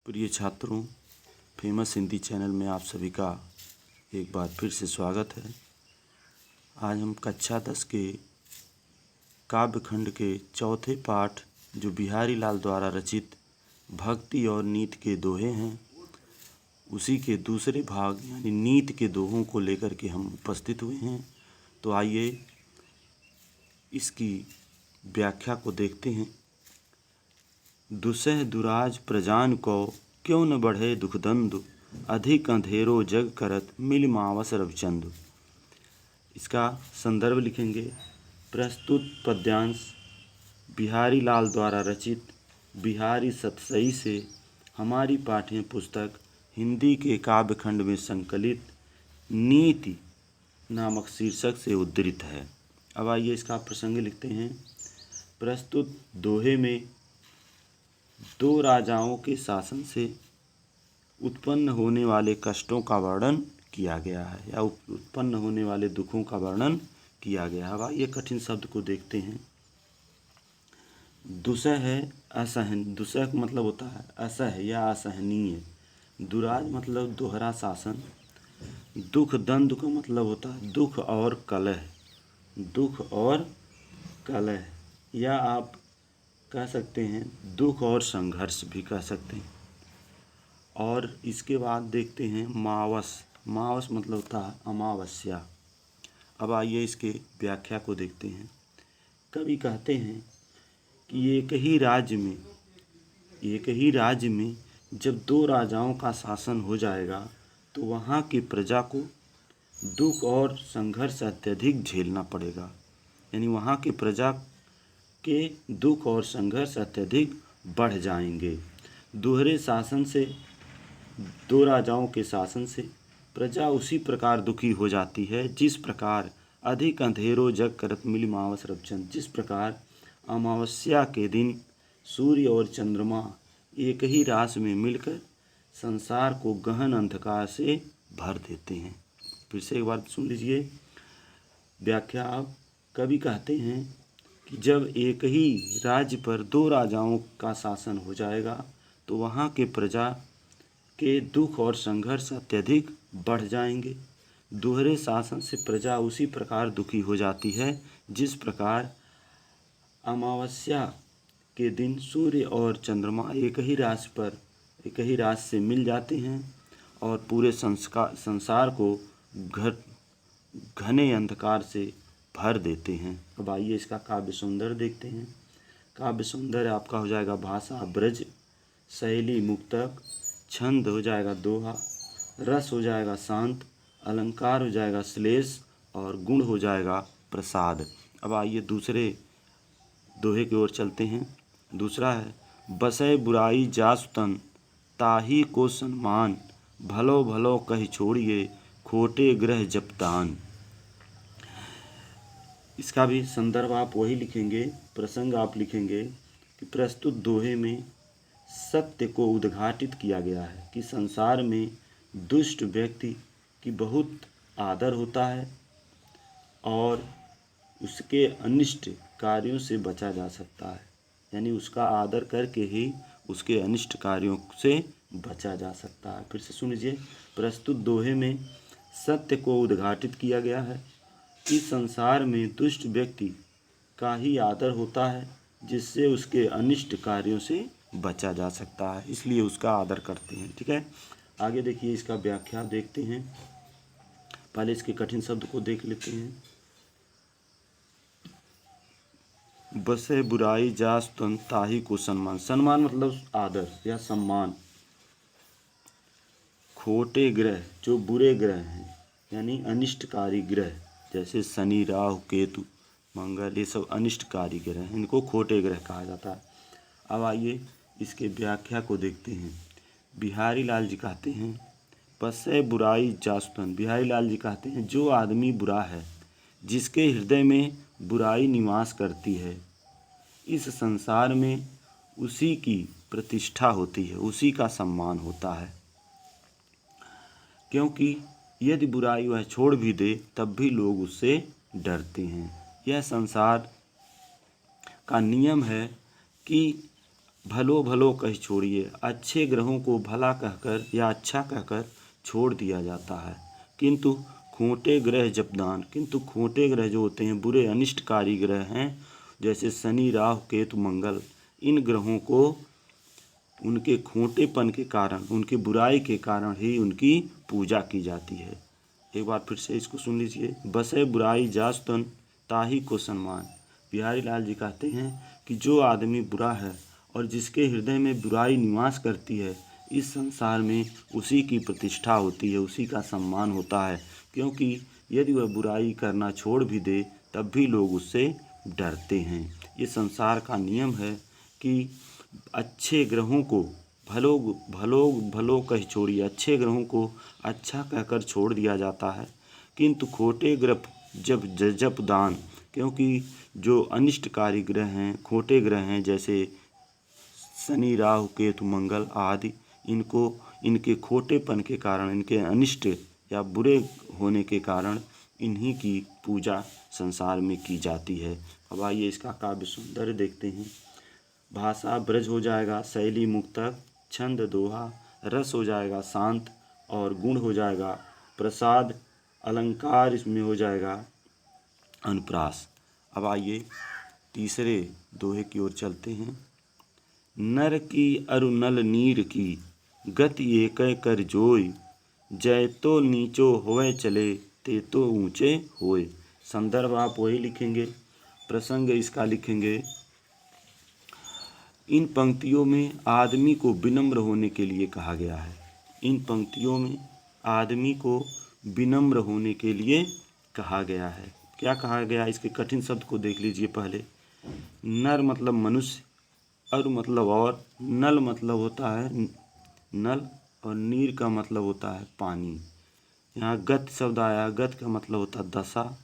प्रिय छात्रों, famous Hindi channel में आप सभी का एक बार फिर से स्वागत है। आज हम कक्षा 10 के काव्य खंड के चौथे पाठ जो बिहारी लाल द्वारा रचित भक्ति और नीत के दोहे हैं, उसी के दूसरे भाग यानी नीत के दोहों को लेकर के हम उपस्थित हुए हैं। तो आइए इसकी व्याख्या को देखते हैं। दुसह दुराज प्रजान को क्यों न बढ़े दुखदंदु, अधिक अंधेरो जग करत मिल मावस रविचंदु। इसका संदर्भ लिखेंगे। प्रस्तुत पद्यांश बिहारी लाल द्वारा रचित बिहारी सतसई से हमारी पाठ्य पुस्तक हिंदी के काव्य खंड में संकलित नीति नामक शीर्षक से उद्धृत है। अब आइए इसका प्रसंग लिखते हैं। प्रस्तुत दोहे में दो राजाओं के शासन से उत्पन्न होने वाले कष्टों का वर्णन किया गया है या उत्पन्न होने वाले दुखों का वर्णन किया गया है। ये कठिन शब्द को देखते हैं। दुसह है असहन, दुसह का मतलब होता है असह या असहनीय। दुराज मतलब दोहरा शासन। दुख दंड का मतलब होता है दुख और कलह, दुख और कलह, या आप कह सकते हैं दुख और संघर्ष भी कह सकते हैं। और इसके बाद देखते हैं मावस, मावस मतलब होता है अमावस्या। अब आइए इसके व्याख्या को देखते हैं। कवि कहते हैं कि एक ही राज्य में जब दो राजाओं का शासन हो जाएगा तो वहाँ की प्रजा को दुख और संघर्ष अत्यधिक झेलना पड़ेगा। यानी वहाँ की प्रजा के दुख और संघर्ष अत्यधिक बढ़ जाएंगे। दोहरे शासन से, दो राजाओं के शासन से प्रजा उसी प्रकार दुखी हो जाती है जिस प्रकार अधिक अंधेरो जग करत मिल मावस रविचंद, जिस प्रकार अमावस्या के दिन सूर्य और चंद्रमा एक ही रास में मिलकर संसार को गहन अंधकार से भर देते हैं। फिर से एक बार सुन लीजिए व्याख्या। आप कवि कहते हैं कि जब एक ही राज्य पर दो राजाओं का शासन हो जाएगा तो वहाँ के प्रजा के दुख और संघर्ष अत्यधिक बढ़ जाएंगे। दोहरे शासन से प्रजा उसी प्रकार दुखी हो जाती है जिस प्रकार अमावस्या के दिन सूर्य और चंद्रमा एक ही राशि से मिल जाते हैं और पूरे संसार को घने अंधकार से भर देते हैं। अब आइए इसका काव्य सौंदर्य देखते हैं। काव्य सौंदर्य आपका हो जाएगा भाषा ब्रज, शैली मुक्तक, छंद हो जाएगा दोहा, रस हो जाएगा शांत, अलंकार हो जाएगा श्लेष और गुण हो जाएगा प्रसाद। अब आइए दूसरे दोहे की ओर चलते हैं। दूसरा है बसै बुराई जासु तन ताही को सम्मान, भलो भलो कह छोड़िए खोटे ग्रह जपदान। इसका भी संदर्भ आप वही लिखेंगे, प्रसंग आप लिखेंगे कि प्रस्तुत दोहे में सत्य को उद्घाटित किया गया है कि संसार में दुष्ट व्यक्ति की बहुत आदर होता है और उसके अनिष्ट कार्यों से बचा जा सकता है। यानी उसका आदर करके ही उसके अनिष्ट कार्यों से बचा जा सकता है। फिर से सुन लीजिए। प्रस्तुत दोहे में सत्य को उद्घाटित किया गया है कि संसार में दुष्ट व्यक्ति का ही आदर होता है जिससे उसके अनिष्ट कार्यों से बचा जा सकता है, इसलिए उसका आदर करते हैं। ठीक है, आगे देखिए इसका व्याख्या देखते हैं। पहले इसके कठिन शब्द को देख लेते हैं। बसे बुराई जास तन ताही को सम्मान, सम्मान मतलब आदर या सम्मान। खोटे ग्रह जो बुरे ग्रह हैं यानी अनिष्टकारी ग्रह, जैसे शनि राहु केतु मंगल, ये सब अनिष्टकारी ग्रह हैं, इनको खोटे ग्रह कहा जाता है। अब आइए इसके व्याख्या को देखते हैं। बिहारी लाल जी कहते हैं बसे बुराई जासुतन, बिहारी लाल जी कहते हैं जो आदमी बुरा है, जिसके हृदय में बुराई निवास करती है, इस संसार में उसी की प्रतिष्ठा होती है, उसी का सम्मान होता है। क्योंकि यदि बुराई वह छोड़ भी दे तब भी लोग उससे डरते हैं। यह संसार का नियम है कि भलो भलो कह छोड़िए, अच्छे ग्रहों को भला कहकर या अच्छा कहकर छोड़ दिया जाता है। किंतु खोटे ग्रह जपदान, किंतु खोटे ग्रह जो होते हैं, बुरे अनिष्टकारी ग्रह हैं, जैसे शनि, राहु, केतु, मंगल, इन ग्रहों को उनके खोटेपन के कारण, उनकी बुराई के कारण ही उनकी पूजा की जाती है। एक बार फिर से इसको सुन लीजिए। बसे बुराई जास तन ताही को सम्मान। बिहारी लाल जी कहते हैं कि जो आदमी बुरा है और जिसके हृदय में बुराई निवास करती है, इस संसार में उसी की प्रतिष्ठा होती है, उसी का सम्मान होता है। क्योंकि यदि वह बुराई करना छोड़ भी दे तब भी लोग उससे डरते हैं। ये संसार का नियम है कि अच्छे ग्रहों को भलो भलो भलो कह छोड़िए, अच्छे ग्रहों को अच्छा कहकर छोड़ दिया जाता है। किंतु खोटे ग्रह जब जप दान, क्योंकि जो अनिष्टकारी ग्रह हैं, खोटे ग्रह हैं, जैसे शनि, राहु, केतु, मंगल आदि, इनको इनके खोटेपन के कारण, इनके अनिष्ट या बुरे होने के कारण इन्हीं की पूजा संसार में की जाती है। अब आइए इसका काव्य सौंदर्य देखते हैं। भाषा ब्रज हो जाएगा, शैली मुक्तक, छंद दोहा, रस हो जाएगा शांत, और गुण हो जाएगा प्रसाद, अलंकार इसमें हो जाएगा अनुप्रास। अब आइए तीसरे दोहे की ओर चलते हैं। नर की अरु नल नीर की, गति एक कर जोय, जय तो नीचो होए चले, ते तो ऊंचे होए। संदर्भ आप वही लिखेंगे, प्रसंग इसका लिखेंगे। इन पंक्तियों में आदमी को विनम्र होने के लिए कहा गया है। इन पंक्तियों में आदमी को विनम्र होने के लिए कहा गया है। क्या कहा गया, इसके कठिन शब्द को देख लीजिए पहले। नर मतलब मनुष्य, अरु मतलब और, नल मतलब होता है नल, और नीर का मतलब होता है पानी। यहाँ गत शब्द आया, गत का मतलब होता है दशा।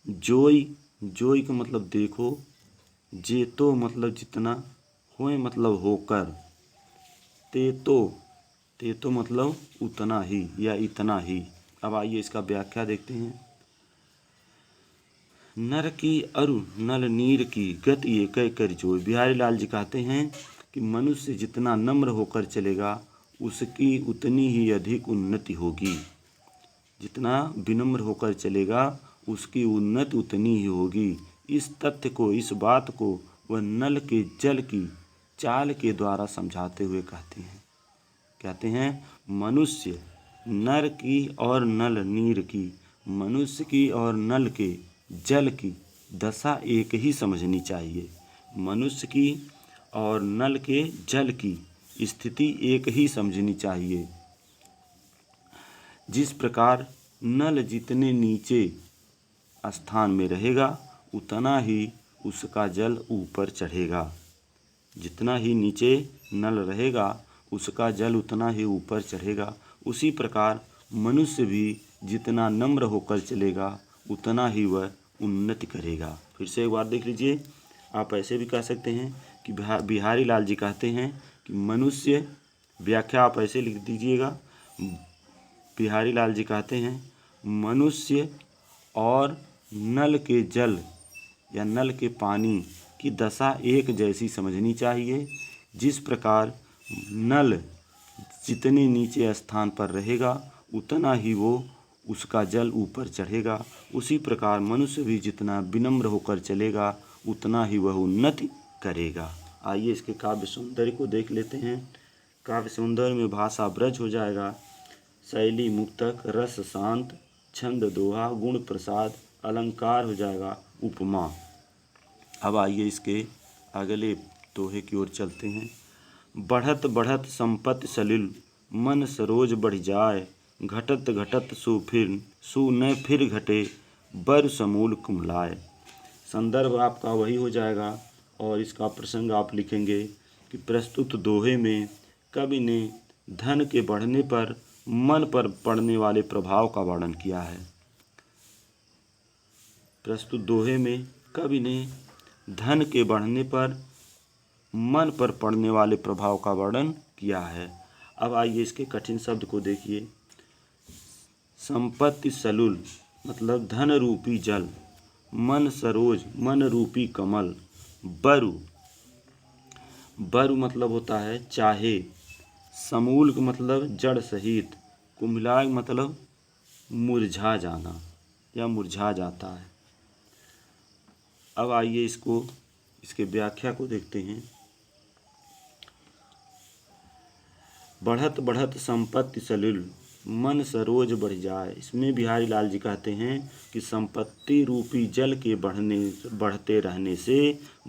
जोई, जोई का मतलब देखो। जेतो मतलब जितना, होए मतलब होकर, तेतो मतलब उतना ही या इतना ही। अब आइए इसका व्याख्या देखते हैं। नर की अरु नल नीर की, गति एक कर जोय। बिहारी लाल जी कहते हैं कि मनुष्य जितना नम्र होकर चलेगा उसकी उतनी ही अधिक उन्नति होगी। जितना विनम्र होकर चलेगा उसकी उन्नति उतनी ही होगी। इस तथ्य को, इस बात को वह नल के जल की चाल के द्वारा समझाते हुए कहते हैं मनुष्य नर की और नल नीर की, मनुष्य की और नल के जल की दशा एक ही समझनी चाहिए। मनुष्य की और नल के जल की स्थिति एक ही समझनी चाहिए। जिस प्रकार नल जितने नीचे स्थान में रहेगा उतना ही उसका जल ऊपर चढ़ेगा। जितना ही नीचे नल रहेगा उसका जल उतना ही ऊपर चढ़ेगा। उसी प्रकार मनुष्य भी जितना नम्र होकर चलेगा उतना ही वह उन्नति करेगा। फिर से एक बार देख लीजिए। आप ऐसे भी कह सकते हैं कि बिहारी लाल जी कहते हैं कि मनुष्य, व्याख्या आप ऐसे लिख दीजिएगा। बिहारी लाल जी कहते हैं मनुष्य और नल के जल या नल के पानी की दशा एक जैसी समझनी चाहिए। जिस प्रकार नल जितने नीचे स्थान पर रहेगा उतना ही वो उसका जल ऊपर चढ़ेगा। उसी प्रकार मनुष्य भी जितना विनम्र होकर चलेगा उतना ही वह उन्नति करेगा। आइए इसके काव्य सौंदर्य को देख लेते हैं। काव्य सौंदर्य में भाषा ब्रज हो जाएगा, शैली मुक्तक, रस शांत, छंद दोहा, गुण प्रसाद, अलंकार हो जाएगा उपमा। अब आइए इसके अगले दोहे की ओर चलते हैं। बढ़त बढ़त संपत्ति सलिल, मन सरोज बढ़ जाए, घटत घटत सु न फिर घटे, बर समूल कुमलाए। संदर्भ आपका वही हो जाएगा और इसका प्रसंग आप लिखेंगे कि प्रस्तुत दोहे में कवि ने धन के बढ़ने पर मन पर पड़ने वाले प्रभाव का वर्णन किया है। प्रस्तुत दोहे में कवि ने धन के बढ़ने पर मन पर पड़ने वाले प्रभाव का वर्णन किया है। अब आइए इसके कठिन शब्द को देखिए। संपत्ति सलुल मतलब धन रूपी जल, मन सरोज मन रूपी कमल, बरु बर मतलब होता है चाहे, समूल का मतलब जड़ सहित, कुम्भलाग मतलब मुरझा जाना या मुरझा जाता है। अब आइए इसके व्याख्या को देखते हैं। बढ़त बढ़त संपत्ति सलिल, मन सरोज बढ़ जाए। इसमें बिहारी लाल जी कहते हैं कि संपत्ति रूपी जल के बढ़ते रहने से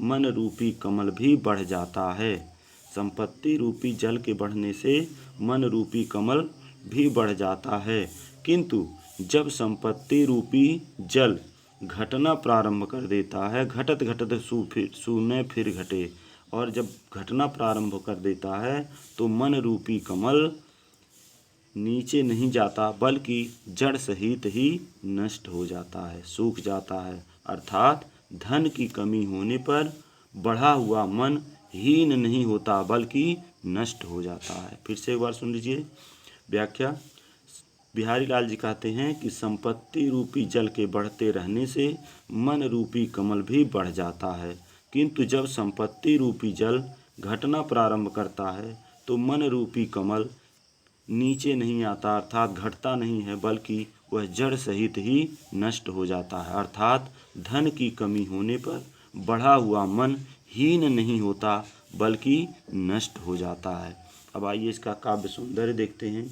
मन रूपी कमल भी बढ़ जाता है। संपत्ति रूपी जल के बढ़ने से मन रूपी कमल भी बढ़ जाता है, किंतु जब संपत्ति रूपी जल घटना प्रारंभ कर देता है, घटत घटत सूने फिर घटे, और जब घटना प्रारंभ कर देता है तो मन रूपी कमल नीचे नहीं जाता बल्कि जड़ सहित ही नष्ट हो जाता है, सूख जाता है। अर्थात धन की कमी होने पर बढ़ा हुआ मन हीन नहीं होता बल्कि नष्ट हो जाता है। फिर से एक बार सुन लीजिए व्याख्या। बिहारी लाल जी कहते हैं कि संपत्ति रूपी जल के बढ़ते रहने से मन रूपी कमल भी बढ़ जाता है, किंतु जब संपत्ति रूपी जल घटना प्रारंभ करता है तो मन रूपी कमल नीचे नहीं आता, अर्थात घटता नहीं है बल्कि वह जड़ सहित ही नष्ट हो जाता है। अर्थात धन की कमी होने पर बढ़ा हुआ मन हीन नहीं होता बल्कि नष्ट हो जाता है। अब आइए इसका काव्य सौंदर्य देखते हैं।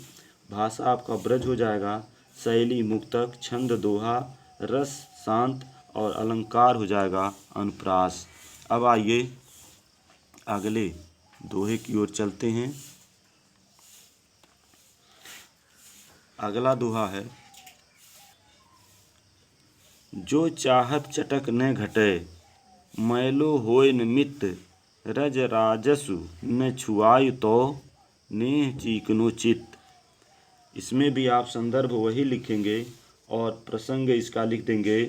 भाषा आपका ब्रज हो जाएगा, शैली मुक्तक, छंद दोहा, रस शांत और अलंकार हो जाएगा अनुप्रास। अब आइए अगले दोहे की ओर चलते हैं। अगला दोहा है, जो चाहत चटक न घटे, मैलो होय न मित, रज राजसु न छुआय तो, नेह चीकनो चित्त। इसमें भी आप संदर्भ वही लिखेंगे और प्रसंग इसका लिख देंगे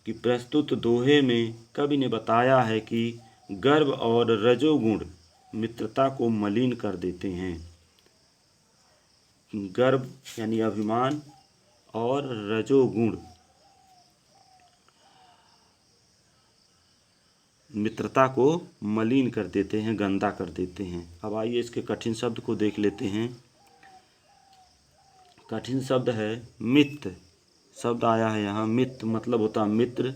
कि प्रस्तुत दोहे में कवि ने बताया है कि गर्व और रजोगुण मित्रता को मलिन कर देते हैं। गर्व यानी अभिमान और रजोगुण मित्रता को मलिन कर देते हैं, गंदा कर देते हैं। अब आइए इसके कठिन शब्द को देख लेते हैं। कठिन शब्द है मित्र, शब्द आया है यहाँ। मित्र मतलब होता है मित्र।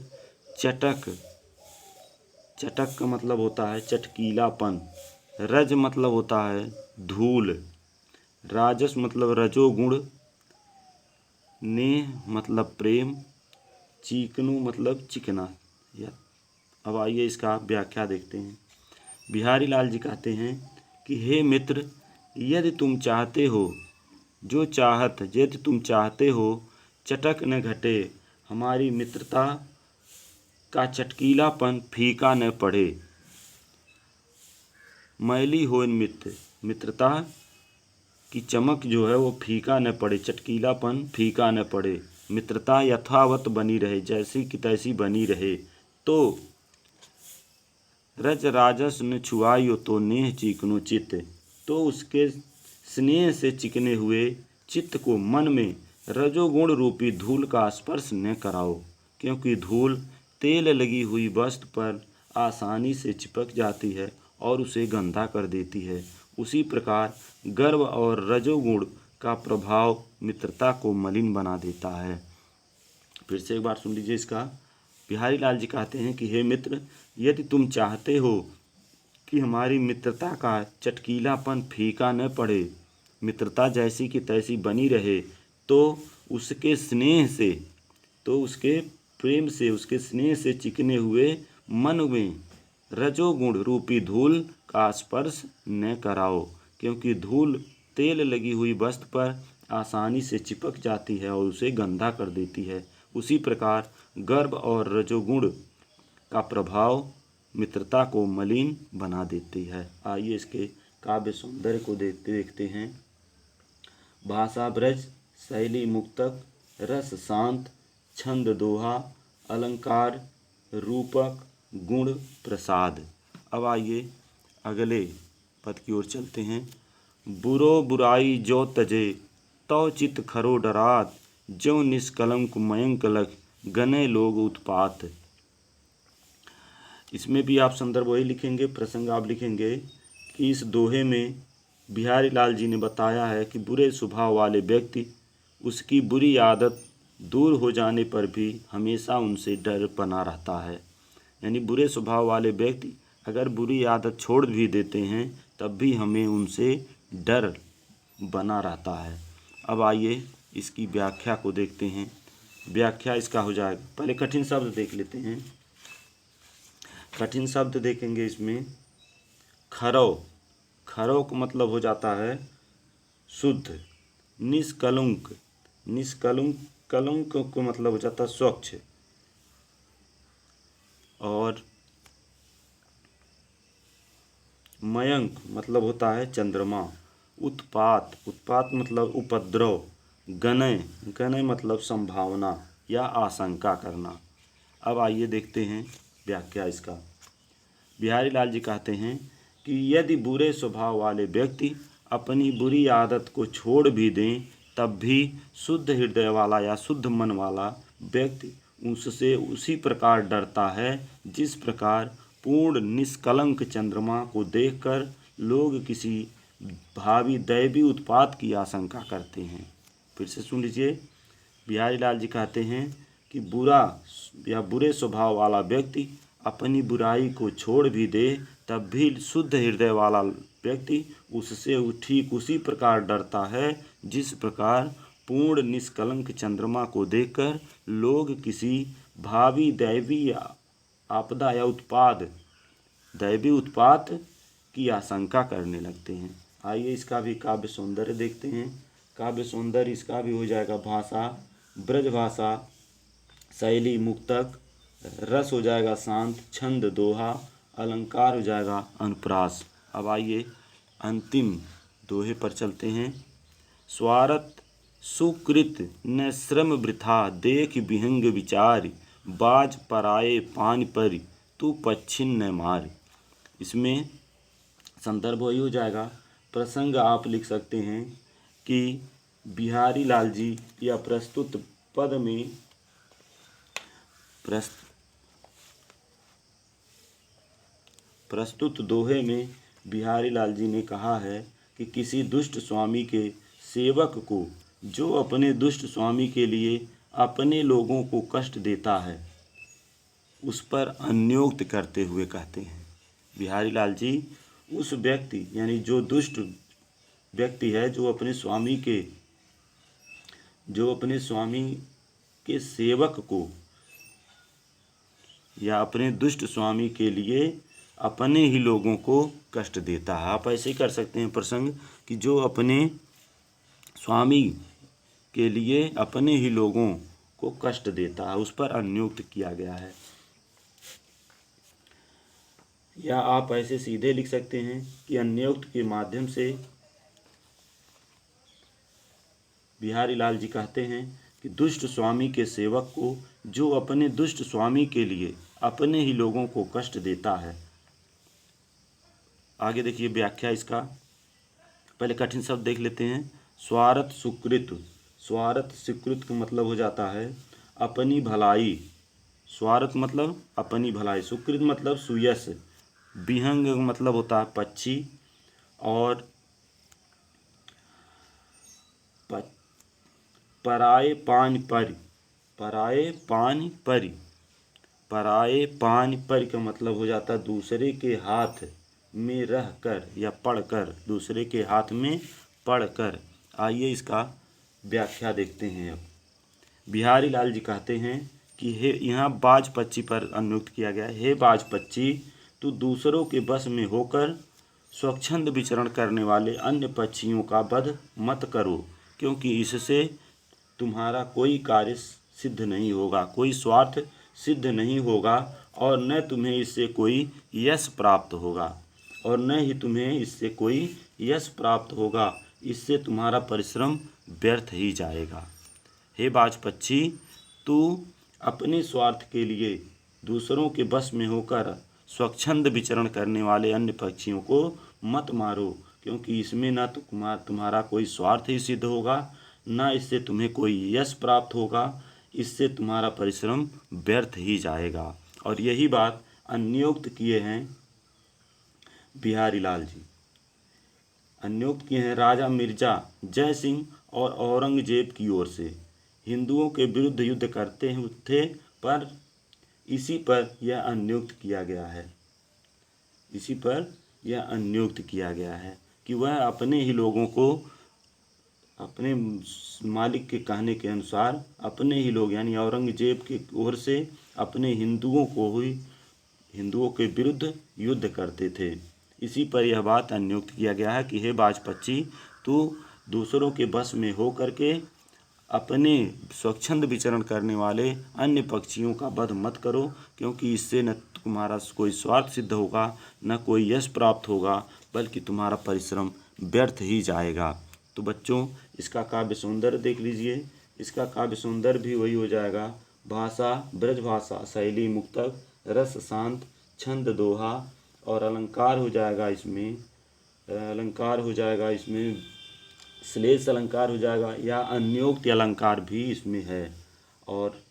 चटक, चटक का मतलब होता है चटकीलापन। रज मतलब होता है धूल। राजस मतलब रजोगुण। नेह मतलब प्रेम। चीकनु मतलब चिकना। अब आइए इसका व्याख्या देखते हैं। बिहारी लाल जी कहते हैं कि हे मित्र, यदि तुम चाहते हो, जो चाहत यदि तुम चाहते हो चटक न घटे, हमारी मित्रता का चटकीलापन फीका न पड़े। मैली हो मित्रता की चमक जो है वो फीका न पड़े, चटकीलापन फीका न पड़े, मित्रता यथावत बनी रहे, जैसी की तैसी बनी रहे। तो रज राजस न छुआयो तो नेह चिकनो चित्त, तो उसके स्नेह से चिकने हुए चित्त को मन में रजोगुण रूपी धूल का स्पर्श न कराओ, क्योंकि धूल तेल लगी हुई वस्तु पर आसानी से चिपक जाती है और उसे गंदा कर देती है। उसी प्रकार गर्व और रजोगुण का प्रभाव मित्रता को मलिन बना देता है। फिर से एक बार सुन लीजिए इसका। बिहारी लाल जी कहते हैं कि हे मित्र, यदि तुम चाहते हो कि हमारी मित्रता का चटकीलापन फीका न पड़े, मित्रता जैसी की तैसी बनी रहे, तो उसके स्नेह से, तो उसके प्रेम से, उसके स्नेह से चिकने हुए मन में रजोगुण रूपी धूल का स्पर्श न कराओ, क्योंकि धूल तेल लगी हुई वस्तु पर आसानी से चिपक जाती है और उसे गंदा कर देती है। उसी प्रकार गर्व और रजोगुण का प्रभाव मित्रता को मलिन बना देती है। आइए इसके काव्य सौंदर्य को देखते हैं। भाषा ब्रज, शैली मुक्तक, रस शांत, छंद दोहा, अलंकार, रूपक, गुण प्रसाद। अब आइए अगले पद की ओर चलते हैं। बुरो बुराई जो तजे, तौ चित खरो डरात, जो निष्कलंक मयंक लख, गने लोग उत्पात। इसमें भी आप संदर्भ वही लिखेंगे, प्रसंग आप लिखेंगे कि इस दोहे में बिहारी लाल जी ने बताया है कि बुरे स्वभाव वाले व्यक्ति उसकी बुरी आदत दूर हो जाने पर भी हमेशा उनसे डर बना रहता है। यानी बुरे स्वभाव वाले व्यक्ति अगर बुरी आदत छोड़ भी देते हैं तब भी हमें उनसे डर बना रहता है। अब आइए इसकी व्याख्या को देखते हैं। व्याख्या इसका हो जाएगा, पहले कठिन शब्द देख लेते हैं। कठिन शब्द देखेंगे इसमें खरौ। खरौ का मतलब हो जाता है शुद्ध। निष्कलंक, निष्कलंक कलंक को मतलब हो जाता है स्वच्छ। और मयंक मतलब होता है चंद्रमा। उत्पात, उत्पात मतलब उपद्रव। गनय, गनय मतलब संभावना या आशंका करना। अब आइए देखते हैं व्याख्या इसका। बिहारी लाल जी कहते हैं कि यदि बुरे स्वभाव वाले व्यक्ति अपनी बुरी आदत को छोड़ भी दें तब भी शुद्ध हृदय वाला या शुद्ध मन वाला व्यक्ति उससे उसी प्रकार डरता है जिस प्रकार पूर्ण निष्कलंक चंद्रमा को देखकर लोग किसी भावी दैवी उत्पात की आशंका करते हैं। फिर से सुन लीजिए। बिहारी लाल जी कहते हैं कि बुरा या बुरे स्वभाव वाला व्यक्ति अपनी बुराई को छोड़ भी दे तब भी शुद्ध हृदय वाला व्यक्ति उससे ठीक उसी प्रकार डरता है जिस प्रकार पूर्ण निष्कलंक चंद्रमा को देखकर लोग किसी भावी दैवी आपदा या दैवी उत्पात की आशंका करने लगते हैं। आइए इसका भी काव्य सौंदर्य देखते हैं। काव्य सौंदर्य इसका भी हो जाएगा भाषा, ब्रज भाषा, शैली मुक्तक, रस हो जाएगा शांत, छंद दोहा, अलंकार हो जाएगा अनुप्रास। अब आइए अंतिम दोहे पर चलते हैं। स्वार्थ सुकृत न श्रम वृथा देख विहंग विचार बाज पराए पान पर तू पच्छिन न मार। इसमें संदर्भ वही हो जाएगा। प्रसंग आप लिख सकते हैं कि बिहारी लाल जी या प्रस्तुत पद में प्रस्तुत दोहे में बिहारी लाल जी ने कहा है कि किसी दुष्ट स्वामी के सेवक को जो अपने दुष्ट स्वामी के लिए अपने लोगों को कष्ट देता है उस पर अन्योक्त करते हुए कहते हैं। बिहारी लाल जी उस व्यक्ति यानी जो दुष्ट व्यक्ति है जो अपने स्वामी के सेवक को या अपने दुष्ट स्वामी के लिए अपने ही लोगों को कष्ट देता है। आप ऐसे ही कर सकते हैं प्रसंग कि जो अपने स्वामी के लिए अपने ही लोगों को कष्ट देता है, उस पर अन्योक्त किया गया है। या आप ऐसे सीधे लिख सकते हैं कि अन्योक्त के माध्यम से बिहारी लाल जी कहते हैं कि दुष्ट स्वामी के सेवक को जो अपने दुष्ट स्वामी के लिए अपने ही लोगों को कष्ट देता है। आगे देखिए व्याख्या इसका। पहले कठिन शब्द देख लेते हैं। स्वार्थ सुकृत, स्वार्थ सुकृत का मतलब हो जाता है अपनी भलाई। स्वार्थ मतलब अपनी भलाई, सुकृत मतलब सुयश, विहंग मतलब होता है पक्षी, और पराए पान पर, पराए पान पर, पराए पान पर का मतलब हो जाता है दूसरे के हाथ में रहकर या पढ़कर, दूसरे के हाथ में पढ़कर। आइए इसका व्याख्या देखते हैं। अब बिहारी लाल जी कहते हैं कि हे, यहाँ बाज पक्षी पर अनुक्त किया गया है। हे बाज पक्षी, तू दूसरों के बस में होकर स्वच्छंद विचरण करने वाले अन्य पक्षियों का वध मत करो, क्योंकि इससे तुम्हारा कोई कार्य सिद्ध नहीं होगा, कोई स्वार्थ सिद्ध नहीं होगा, और न तुम्हें इससे कोई यश प्राप्त होगा, और न ही तुम्हें इससे कोई यश प्राप्त होगा। इससे तुम्हारा परिश्रम व्यर्थ ही जाएगा। हे बाज पक्षी, तू अपने स्वार्थ के लिए दूसरों के बस में होकर स्वच्छंद विचरण करने वाले अन्य पक्षियों को मत मारो, क्योंकि इसमें न तो तुम्हारा कोई स्वार्थ ही सिद्ध होगा, न इससे तुम्हें कोई यश प्राप्त होगा। इससे तुम्हारा परिश्रम व्यर्थ ही जाएगा। और यही बात नियुक्त किए हैं बिहारी लाल जी। नियुक्त किए हैं राजा मिर्जा जय सिंह और औरंगजेब की ओर से। हिंदुओं के विरुद्ध युद्ध करते हैं थे, पर इसी पर यह नियुक्त किया गया है। इसी पर यह नियुक्त किया गया है कि वह अपने ही लोगों को अपने मालिक के कहने के अनुसार अपने ही लोग यानी औरंगजेब की ओर से अपने हिंदुओं के विरुद्ध युद्ध करते थे। इसी पर यह बात नियुक्त किया गया है कि हे बाजपच्ची, तू दूसरों के बस में हो करके अपने स्वच्छंद विचरण करने वाले अन्य पक्षियों का वध मत करो, क्योंकि इससे न तुम्हारा कोई स्वार्थ सिद्ध होगा, न कोई यश प्राप्त होगा, बल्कि तुम्हारा परिश्रम व्यर्थ ही जाएगा। तो बच्चों, इसका काव्य सौंदर्य देख लीजिए। इसका काव्य सौंदर्य भी वही हो जाएगा, भाषा ब्रज भाषा, शैली मुक्तक, रस शांत, छंद दोहा, और अलंकार हो जाएगा इसमें श्लेष अलंकार हो जाएगा, या अन्योक्त अलंकार भी इसमें है, और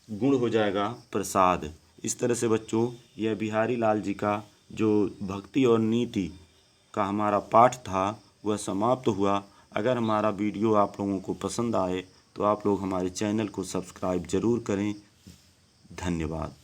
गुण हो जाएगा प्रसाद। इस तरह से बच्चों, यह बिहारी लाल जी का जो भक्ति और नीति का हमारा पाठ था वह समाप्त हुआ। अगर हमारा वीडियो आप लोगों को पसंद आए तो आप लोग हमारे चैनल को सब्सक्राइब ज़रूर करें। धन्यवाद।